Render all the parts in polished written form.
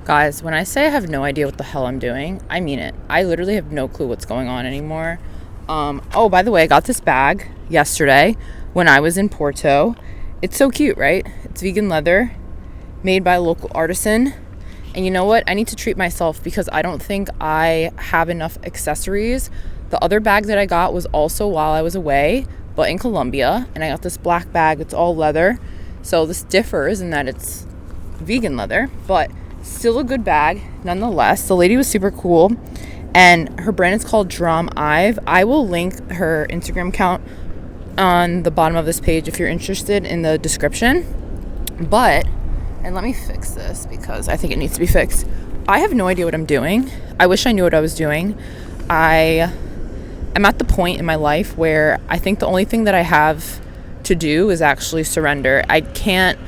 Guys, when I say I have no idea what the hell I'm doing, I mean it. I literally have no clue what's going on anymore. Oh, by the way, I got this bag yesterday when I was in Porto. It's so cute, right? It's vegan leather, made by a local artisan. And you know what? I need to treat myself because I don't think I have enough accessories. The other bag that I got was also while I was away, but in Colombia. And I got this black bag. It's all leather. So this differs in that it's vegan leather, but still a good bag nonetheless. The lady was super cool, and her brand is called Drum Ive. I will link her Instagram account on the bottom of this page if you're interested in the description. And let me fix this because I think it needs to be fixed. I have no idea what I'm doing. I wish I knew what I was doing. I am at the point in my life where I think the only thing that I have to do is actually surrender. I can't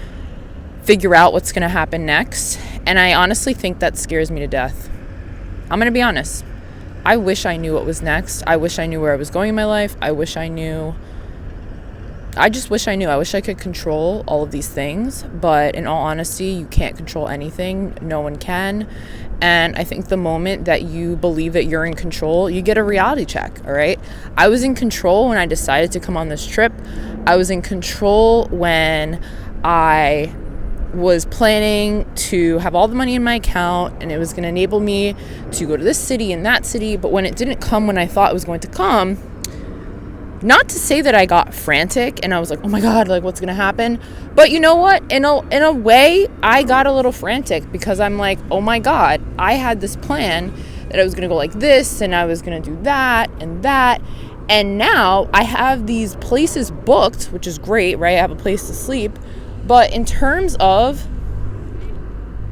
figure out what's going to happen next, and I honestly think that scares me to death. I'm going to be honest. I wish I knew what was next. I wish I knew where I was going in my life. I just wish I knew. I wish I could control all of these things, but in all honesty, you can't control anything. No one can. And I think the moment that you believe that you're in control, you get a reality check, all right? I was in control when I decided to come on this trip. I was in control when I was planning to have all the money in my account and it was going to enable me to go to this city and that city. But when it didn't come when I thought it was going to come, not to say that I got frantic and I was like, oh my God, like what's going to happen? But you know what? In a way, I got a little frantic because I'm like, oh my God, I had this plan that I was going to go like this and I was going to do that and that. And now I have these places booked, which is great, right? I have a place to sleep. But in terms of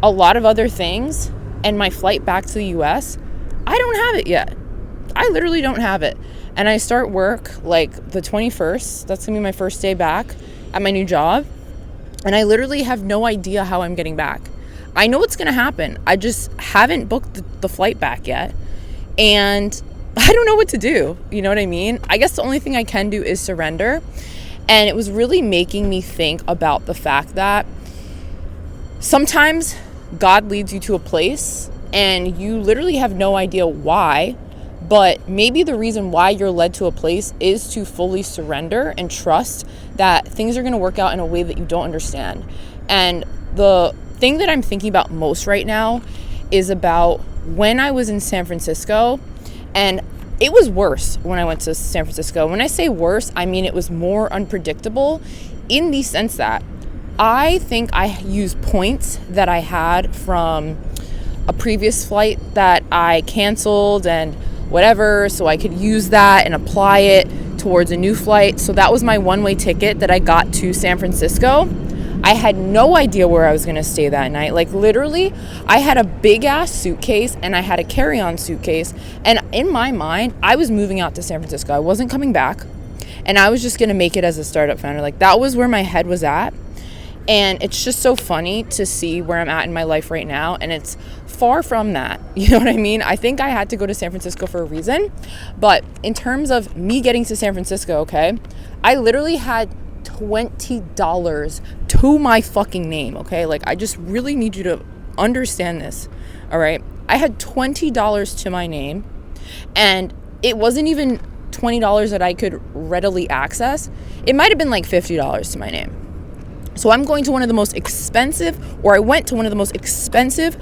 a lot of other things and my flight back to the US, I don't have it yet. I literally don't have it. And I start work like the 21st. That's going to be my first day back at my new job. And I literally have no idea how I'm getting back. I know what's going to happen. I just haven't booked the flight back yet. And I don't know what to do. You know what I mean? I guess the only thing I can do is surrender. And it was really making me think about the fact that sometimes God leads you to a place and you literally have no idea why, but maybe the reason why you're led to a place is to fully surrender and trust that things are going to work out in a way that you don't understand. And the thing that I'm thinking about most right now is about when I was in San Francisco, and it was worse when I went to San Francisco. When I say worse, I mean it was more unpredictable in the sense that I think I used points that I had from a previous flight that I canceled and whatever, so I could use that and apply it towards a new flight. So that was my one-way ticket that I got to San Francisco. I had no idea where I was going to stay that night. Like literally, I had a big ass suitcase and I had a carry-on suitcase. And in my mind, I was moving out to San Francisco. I wasn't coming back. And I was just going to make it as a startup founder. Like that was where my head was at. And it's just so funny to see where I'm at in my life right now. And it's far from that. You know what I mean? I think I had to go to San Francisco for a reason. But in terms of me getting to San Francisco, okay, I literally had $20 to my fucking name, okay? Like, I just really need you to understand this, all right? I had $20 to my name, and it wasn't even $20 that I could readily access. It might have been like $50 to my name. So I'm going to one of the most expensive, or I went to one of the most expensive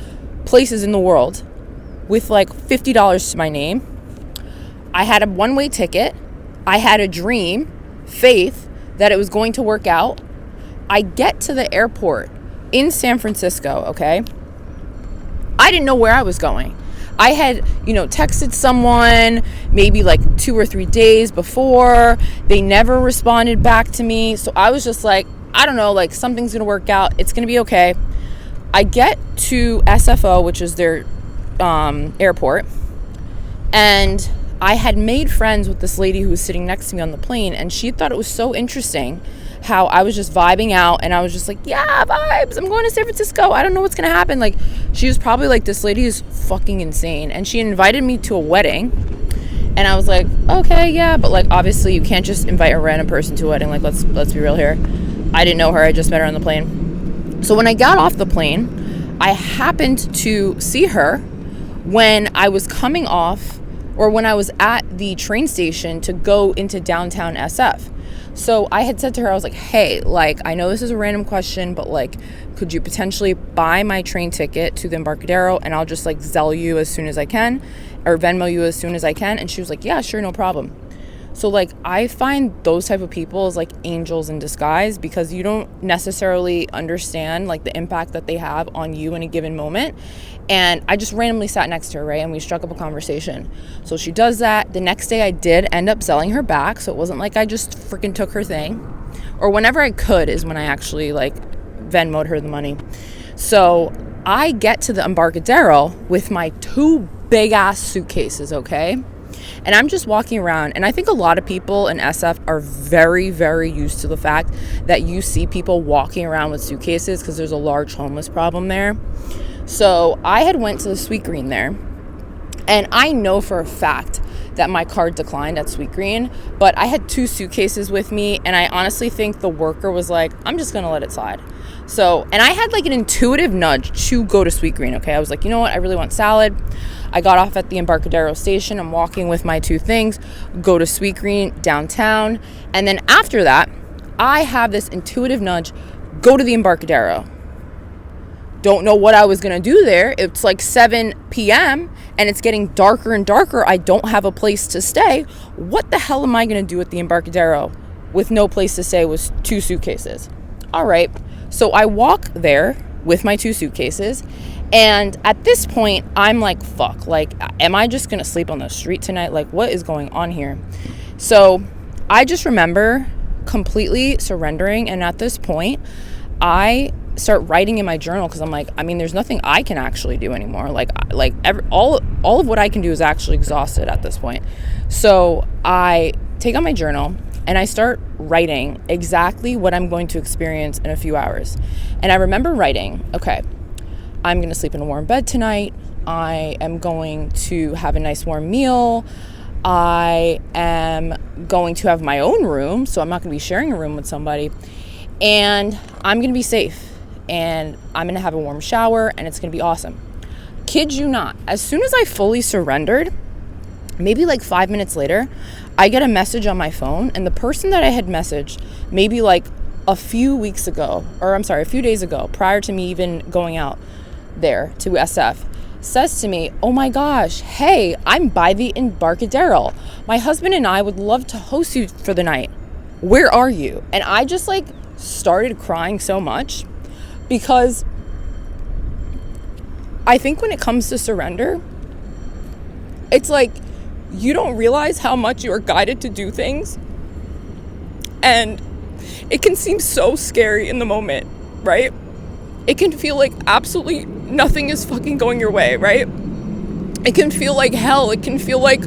places in the world with like $50 to my name. I had a one-way ticket. I had a dream, faith, that it was going to work out. I get to the airport in San Francisco, okay? I didn't know where I was going. I had, texted someone maybe like 2 or 3 days before. They never responded back to me. So I was just like, I don't know, like something's going to work out. It's going to be okay. I get to SFO, which is their airport, and I had made friends with this lady who was sitting next to me on the plane, and she thought it was so interesting how I was just vibing out, and I was just like, yeah, vibes, I'm going to San Francisco, I don't know what's gonna happen. Like, she was probably like, this lady is fucking insane, and she invited me to a wedding, and I was like, okay, yeah, but like, obviously you can't just invite a random person to a wedding. Like, let's be real here. I didn't know her, I just met her on the plane. So when I got off the plane, I happened to see her when I was coming off, or when I was at the train station to go into downtown SF. So I had said to her, I was like, hey, like, I know this is a random question, but like, could you potentially buy my train ticket to the Embarcadero and I'll just like Zelle you as soon as I can, or Venmo you as soon as I can? And she was like, yeah, sure, no problem. So like, I find those type of people as like angels in disguise, because you don't necessarily understand like the impact that they have on you in a given moment. And I just randomly sat next to her, right? And we struck up a conversation. So she does that. The next day I did end up selling her back. So it wasn't like I just freaking took her thing. Or whenever I could is when I actually like Venmo'd her the money. So I get to the Embarcadero with my 2 big ass suitcases, okay? And I'm just walking around, and I think a lot of people in SF are very, very used to the fact that you see people walking around with suitcases because there's a large homeless problem there. So I had went to the Sweetgreen there, and I know for a fact that my card declined at Sweetgreen, but I had 2 suitcases with me, and I honestly think the worker was like, I'm just gonna let it slide. So, and I had like an intuitive nudge to go to Sweetgreen, okay? I was like, you know what? I really want salad. I got off at the Embarcadero station. I'm walking with my 2 things, go to Sweetgreen downtown. And then after that, I have this intuitive nudge, go to the Embarcadero. Don't know what I was going to do there. It's like 7 p.m. and it's getting darker and darker. I don't have a place to stay. What the hell am I going to do at the Embarcadero with no place to stay with 2 suitcases? All right. So I walk there with my 2 suitcases. And at this point, I'm like, fuck, like, am I just going to sleep on the street tonight? Like, what is going on here? So I just remember completely surrendering. And at this point, I start writing in my journal, because I'm like, I mean, there's nothing I can actually do anymore. All of what I can do is actually exhausted at this point. So I take out my journal and I start writing exactly what I'm going to experience in a few hours. And I remember writing, okay, I'm going to sleep in a warm bed tonight. I am going to have a nice warm meal. I am going to have my own room, so I'm not going to be sharing a room with somebody. And I'm going to be safe. And I'm going to have a warm shower, and it's going to be awesome. Kid you not, as soon as I fully surrendered, maybe like 5 minutes later, I get a message on my phone, and the person that I had messaged maybe like a few days ago, prior to me even going out there to SF, says to me, oh my gosh, hey, I'm by the Embarcadero. My husband and I would love to host you for the night. Where are you? And I just like started crying so much, because I think when it comes to surrender, it's like you don't realize how much you are guided to do things, and it can seem so scary in the moment, right? It can feel like absolutely nothing is fucking going your way, right? It can feel like hell. It can feel like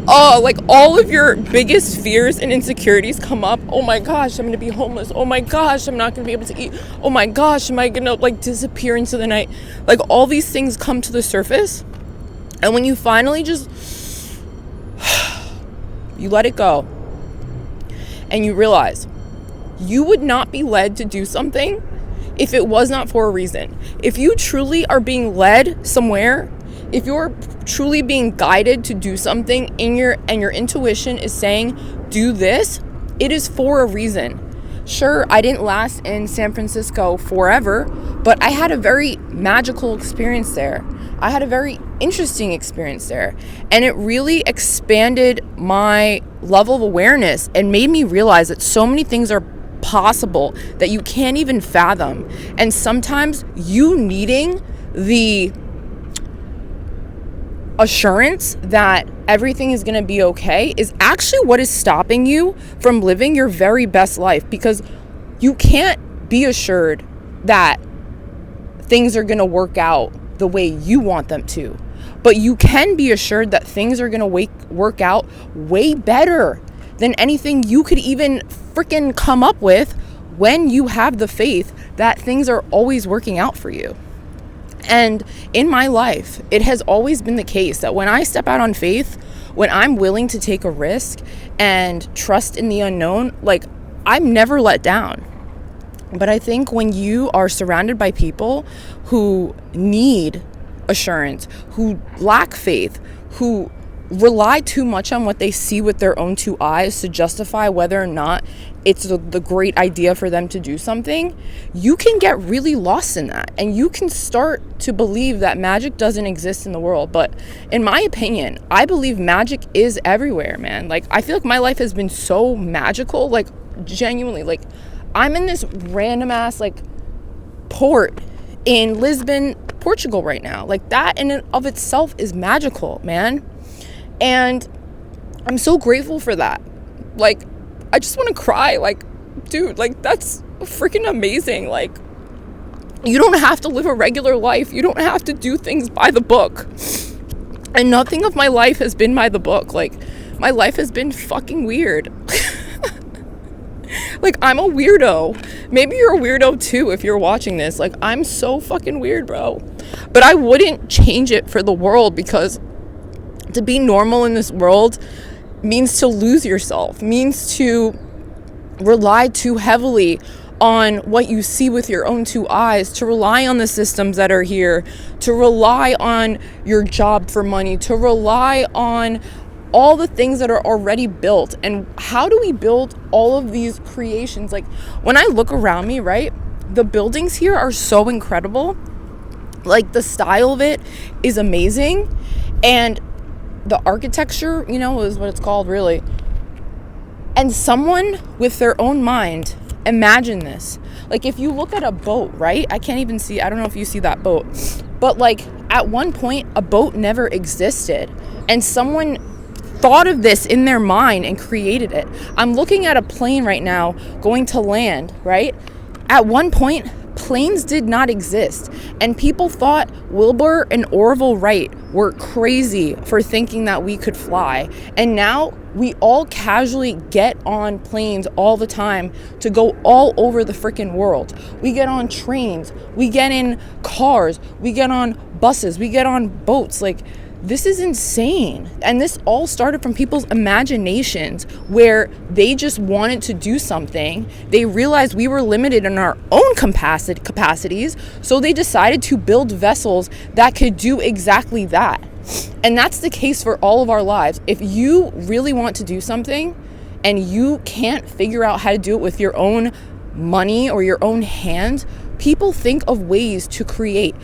all of your biggest fears and insecurities come up. Oh my gosh, I'm gonna be homeless. Oh my gosh, I'm not gonna be able to eat. Oh my gosh, am I gonna like disappear into the night? Like all these things come to the surface, and when you finally just you let it go, and you realize you would not be led to do something if it was not for a reason. If you truly are being led somewhere, if you're truly being guided to do something and your intuition is saying, do this, it is for a reason. Sure, I didn't last in San Francisco forever, but I had a very magical experience there. I had a very interesting experience there. And it really expanded my level of awareness and made me realize that so many things are possible that you can't even fathom. And sometimes you needing the assurance that everything is going to be okay is actually what is stopping you from living your very best life, because you can't be assured that things are going to work out the way you want them to, but you can be assured that things are going to work out way better than anything you could even freaking come up with when you have the faith that things are always working out for you. And in my life, it has always been the case that when I step out on faith, when I'm willing to take a risk and trust in the unknown, like I'm never let down. But I think when you are surrounded by people who need assurance, who lack faith, who rely too much on what they see with their own two eyes to justify whether or not it's the great idea for them to do something, you can get really lost in that. And you can start to believe that magic doesn't exist in the world. But in my opinion, I believe magic is everywhere, man. Like, I feel like my life has been so magical, like, genuinely. Like, I'm in this random ass, like, port in Lisbon, Portugal right now. Like, that in and of itself is magical, man. And I'm so grateful for that. Like, I just want to cry. Like, dude, like, that's freaking amazing. Like, you don't have to live a regular life. You don't have to do things by the book. And nothing of my life has been by the book. Like, my life has been fucking weird. Like, I'm a weirdo. Maybe you're a weirdo too if you're watching this. Like, I'm so fucking weird, bro. But I wouldn't change it for the world, because to be normal in this world means to lose yourself, means to rely too heavily on what you see with your own two eyes, to rely on the systems that are here, to rely on your job for money, to rely on all the things that are already built. And how do we build all of these creations? Like, when I look around me, right, the buildings here are so incredible. Like, the style of it is amazing. And the architecture, you know, is what it's called, really. And someone with their own mind, imagine this. Like, if you look at a boat, right? I can't even see, I don't know if you see that boat. But, like, at one point, a boat never existed. And someone thought of this in their mind and created it. I'm looking at a plane right now going to land, right? At one point, planes did not exist, and people thought Wilbur and Orville Wright were crazy for thinking that we could fly. And now we all casually get on planes all the time to go all over the freaking world. We get on trains, we get in cars, we get on buses, we get on boats. Like, this is insane. And this all started from people's imaginations, where they just wanted to do something. They realized we were limited in our own capacities, so they decided to build vessels that could do exactly that. And that's the case for all of our lives. If you really want to do something and you can't figure out how to do it with your own money or your own hands, people think of ways to create.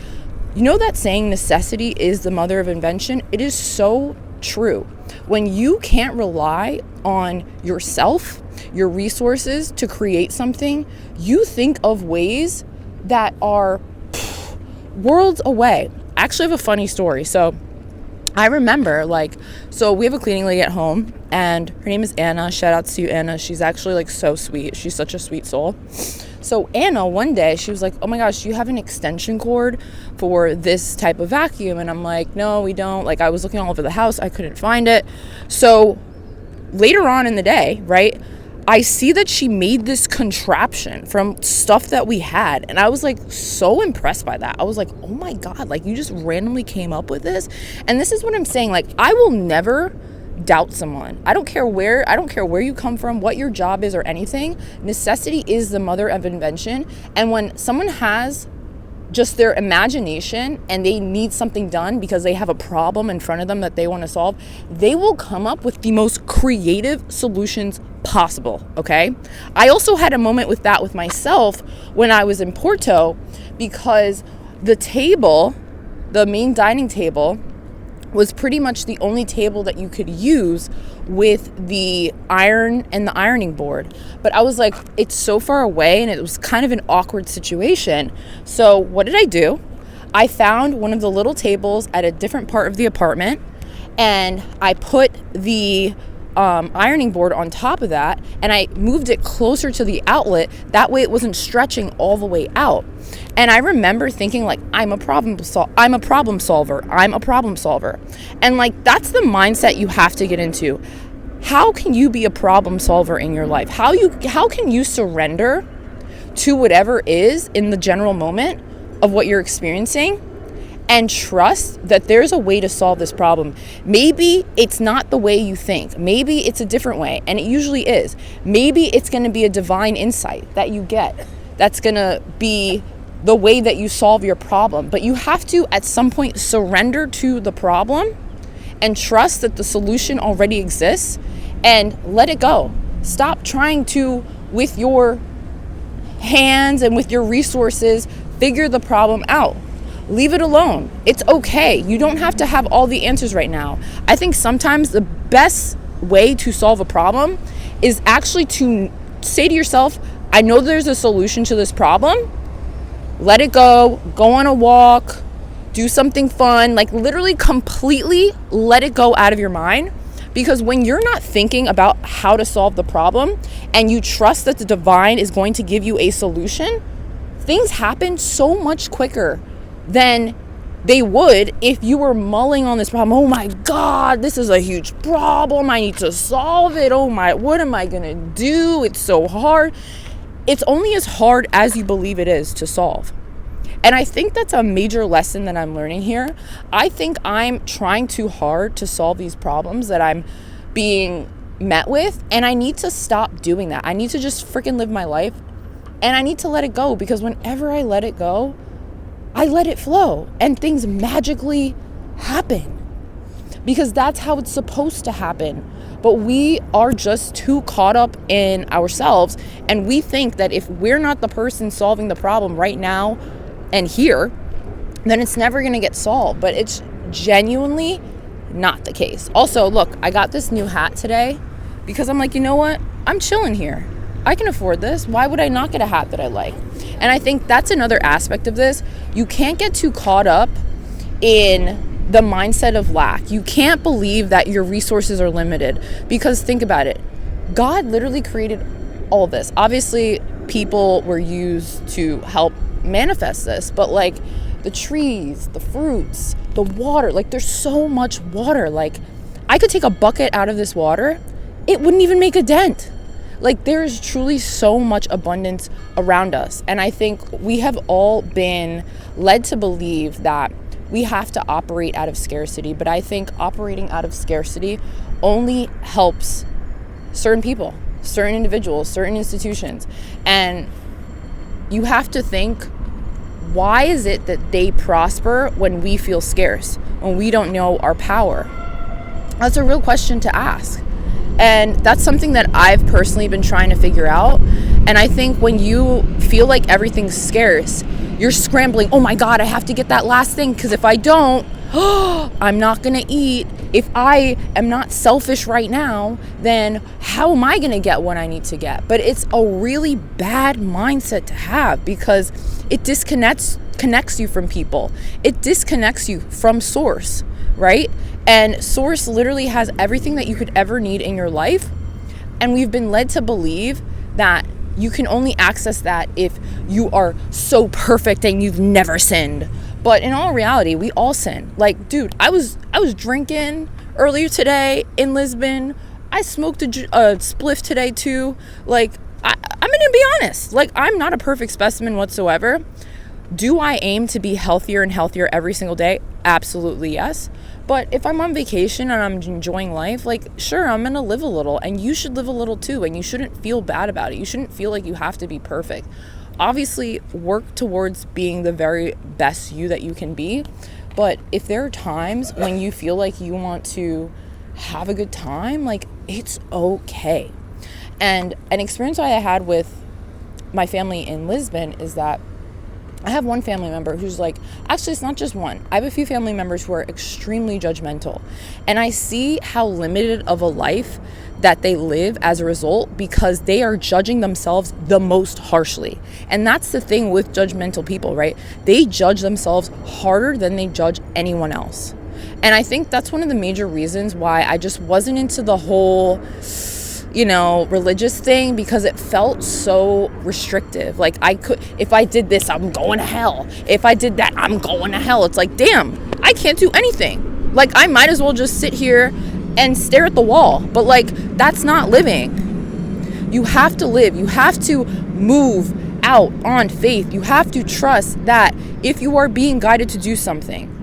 You know that saying, necessity is the mother of invention? It is so true. When you can't rely on yourself, your resources to create something, you think of ways that are worlds away. I actually have a funny story. So I remember, so we have a cleaning lady at home, and her name is Anna. Shout out to you, Anna. She's actually, like, so sweet. She's such a sweet soul. So Anna, one day, she was like, oh my gosh, do you have an extension cord for this type of vacuum? And I'm like, no, we don't. Like, I was looking all over the house. I couldn't find it. So later on in the day, right, I see that she made this contraption from stuff that we had. And I was, like, so impressed by that. I was like, oh my God, like, you just randomly came up with this. And this is what I'm saying. Like, I will never doubt someone. I don't care where you come from, what your job is, or anything. Necessity is the mother of invention. And when someone has just their imagination and they need something done because they have a problem in front of them that they want to solve, they will come up with the most creative solutions possible, okay? I also had a moment with that with myself when I was in Porto, because the table, the main dining table, was pretty much the only table that you could use with the iron and the ironing board. But I was like, it's so far away, and it was kind of an awkward situation. So what did I do? I found one of the little tables at a different part of the apartment, and I put the ironing board on top of that, and I moved it closer to the outlet. That way it wasn't stretching all the way out. And I remember thinking, like, I'm a problem solver. And, like, that's the mindset you have to get into. How can you be a problem solver in your life? How can you surrender to whatever is in the general moment of what you're experiencing and trust that there's a way to solve this problem? Maybe it's not the way you think. Maybe it's a different way, and it usually is. Maybe it's going to be a divine insight that you get that's going to be the way that you solve your problem. But you have to, at some point, surrender to the problem and trust that the solution already exists and let it go. Stop trying to, with your hands and with your resources, figure the problem out. Leave it alone. It's okay. You don't have to have all the answers right now. I think sometimes the best way to solve a problem is actually to say to yourself, I know there's a solution to this problem. Let it go on a walk, do something fun, like literally completely let it go out of your mind. Because when you're not thinking about how to solve the problem and you trust that the divine is going to give you a solution, things happen so much quicker than they would if you were mulling on this problem. Oh my God, this is a huge problem. I need to solve it. Oh my, what am I going to do? It's so hard. It's only as hard as you believe it is to solve. And I think that's a major lesson that I'm learning here. I think I'm trying too hard to solve these problems that I'm being met with. And I need to stop doing that. I need to just freaking live my life. And I need to let it go, because whenever I let it go, I let it flow and things magically happen. Because that's how it's supposed to happen. But we are just too caught up in ourselves. And we think that if we're not the person solving the problem right now and here, then it's never going to get solved. But it's genuinely not the case. Also, look, I got this new hat today because I'm like, you know what? I'm chilling here. I can afford this. Why would I not get a hat that I like? And I think that's another aspect of this. You can't get too caught up in the mindset of lack. You can't believe that your resources are limited, because think about it. God literally created all of this. Obviously, people were used to help manifest this, but like the trees, the fruits, the water, like there's so much water. Like I could take a bucket out of this water, it wouldn't even make a dent. Like there's truly so much abundance around us. And I think we have all been led to believe that we have to operate out of scarcity. But I think operating out of scarcity only helps certain people, certain individuals, certain institutions. And you have to think, why is it that they prosper when we feel scarce, when we don't know our power? That's a real question to ask. And that's something that I've personally been trying to figure out. And I think when you feel like everything's scarce, you're scrambling. Oh my God, I have to get that last thing, because if I don't, I'm not going to eat. If I am not selfish right now, then how am I going to get what I need to get? But it's a really bad mindset to have, because it connects you from people. It disconnects you from source, right? And source literally has everything that you could ever need in your life. And we've been led to believe that you can only access that if you are so perfect and you've never sinned. But in all reality, we all sin. Like, dude, I was drinking earlier today in Lisbon. I smoked a spliff today too. Like, I'm gonna be honest. Like, I'm not a perfect specimen whatsoever. Do I aim to be healthier and healthier every single day? Absolutely yes. But if I'm on vacation and I'm enjoying life, like, sure, I'm gonna live a little, and you should live a little too, and you shouldn't feel bad about it. You shouldn't feel like you have to be perfect. Obviously, work towards being the very best you that you can be. But if there are times when you feel like you want to have a good time, like, it's okay. And an experience I had with my family in Lisbon is that I have one family member who's like, actually, it's not just one. I have a few family members who are extremely judgmental. And I see how limited of a life that they live as a result, because they are judging themselves the most harshly. And that's the thing with judgmental people, right? They judge themselves harder than they judge anyone else. And I think that's one of the major reasons why I just wasn't into the whole, religious thing, because it felt so restrictive. Like, if I did this, I'm going to hell. If I did that, I'm going to hell. It's like, damn, I can't do anything. Like, I might as well just sit here and stare at the wall. But like, that's not living. You have to live. You have to move out on faith. You have to trust that if you are being guided to do something,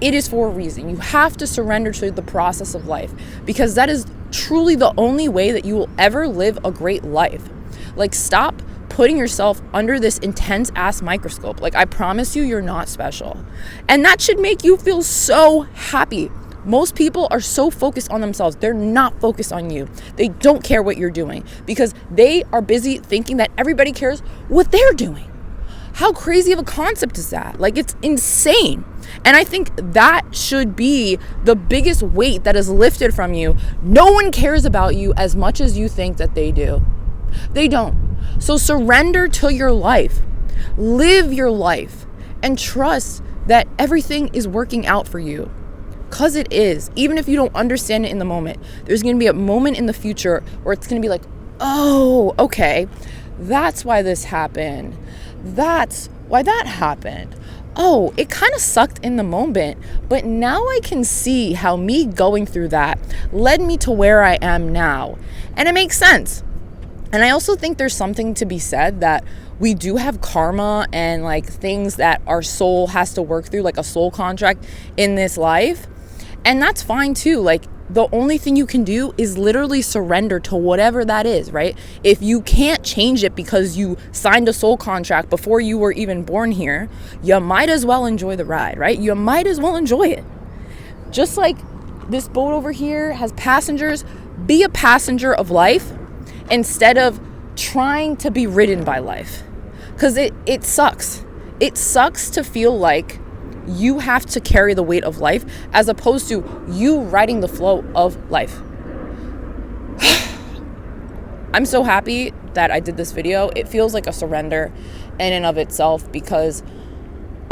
it is for a reason. You have to surrender to the process of life, because that is truly the only way that you will ever live a great life. Like, stop putting yourself under this intense ass microscope. Like, I promise you, you're not special. And that should make you feel so happy. Most people are so focused on themselves. They're not focused on you. They don't care what you're doing because they are busy thinking that everybody cares what they're doing. How crazy of a concept is that? Like, it's insane. And I think that should be the biggest weight that is lifted from you. No one cares about you as much as you think that they do. They don't. So surrender to your life. Live your life and trust that everything is working out for you. Because it is. Even if you don't understand it in the moment, there's going to be a moment in the future where it's going to be like, oh, okay, that's why this happened. That's why that happened. Oh, it kind of sucked in the moment, but now I can see how me going through that led me to where I am now. And it makes sense. And I also think there's something to be said that we do have karma and like things that our soul has to work through, like a soul contract in this life. And that's fine too. Like, the only thing you can do is literally surrender to whatever that is, right? If you can't change it because you signed a soul contract before you were even born here, you might as well enjoy the ride, right? You might as well enjoy it. Just like this boat over here has passengers, be a passenger of life instead of trying to be ridden by life. Because it sucks. It sucks to feel like you have to carry the weight of life as opposed to you riding the flow of life. I'm so happy that I did this video. It feels like a surrender in and of itself because,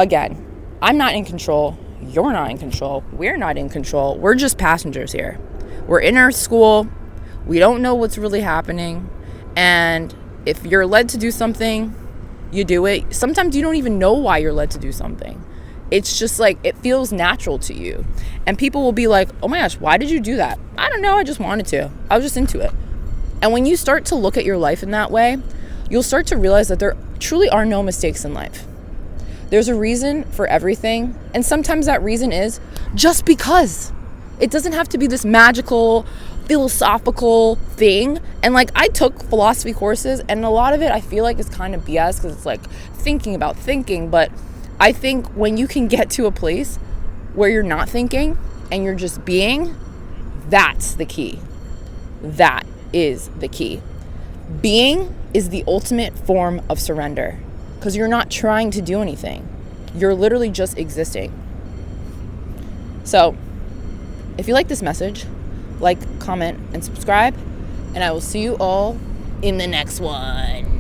again, I'm not in control. You're not in control. We're not in control. We're just passengers here. We're in our school. We don't know what's really happening. And if you're led to do something, you do it. Sometimes you don't even know why you're led to do something. It's just like, it feels natural to you. And people will be like, oh my gosh, why did you do that? I don't know. I just wanted to. I was just into it. And when you start to look at your life in that way, you'll start to realize that there truly are no mistakes in life. There's a reason for everything. And sometimes that reason is just because. It doesn't have to be this magical, philosophical thing. And like, I took philosophy courses and a lot of it I feel like is kind of BS because it's like thinking about thinking. But I think when you can get to a place where you're not thinking and you're just being, that's the key. That is the key. Being is the ultimate form of surrender because you're not trying to do anything. You're literally just existing. So if you like this message, like, comment, and subscribe, and I will see you all in the next one.